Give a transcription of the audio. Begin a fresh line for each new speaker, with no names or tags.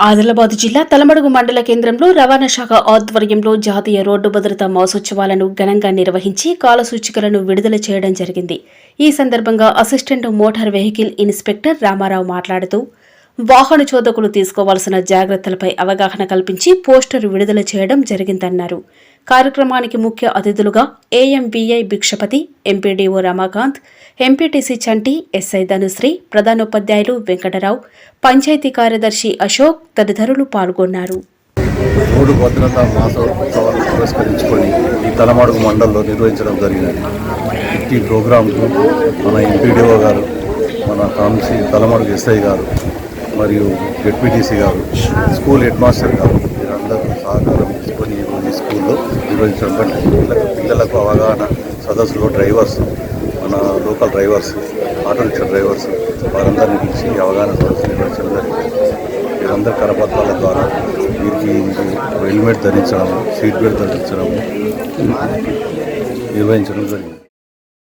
ఆదిలాబాద్ జిల్లా తలమడుగు మండల కేంద్రంలో రవాణా శాఖ ఆధ్వర్యంలో జాతీయ రోడ్డు భద్రతా మాసోత్సవాలను ఘనంగా నిర్వహించి కాలసూచికలను విడుదల చేయడం జరిగింది. ఈ సందర్భంగా assistant motor vehicle inspector Ramarao మాట్లాడుతూ వాహన చోదకులు తీసుకోవాల్సిన జాగ్రత్తలపై అవగాహన కల్పించి పోస్టర్ విడుదల చేయడం జరిగిందన్నారు. కార్యక్రమానికి ముఖ్య అతిథులుగా AMVI Bhikshapathi, MPDO Ramakanth, MPTC Chanti, SI Dhanushri, ప్రధానోపాధ్యాయులు వెంకటరావు, పంచాయతీ కార్యదర్శి అశోక్ తదితరులు పాల్గొన్నారు.
రోడ్డు భద్రతా మాసోత్సవాలను పురస్కరించుకొని ఈ తలమడుగు మండలంలో నిర్వహించడం జరిగినది. ఈ ప్రోగ్రాంకు మన ఎంపీడీఓ గారు, మన తలమడుగు ఎస్ఐ గారు మరియు జెడ్పీటీసీ గారు, స్కూల్ హెడ్ మాస్టర్ గారు వీరందరూ సహకారం తీసుకొని ఈ స్కూల్లో నిర్వహించడం పిల్లలకు అవగాహన సదస్సులో డ్రైవర్స్, మన local drivers, auto rickshaw drivers వారందరినీ పిలిచి అవగాహన సదస్సు నిర్వహించడం జరిగింది. వీరందరి కరపత్రాల ద్వారా వీరికి హెల్మెట్ ధరించడం, సీట్ బెల్ట్ ధరించడం నిర్వహించడం జరిగింది.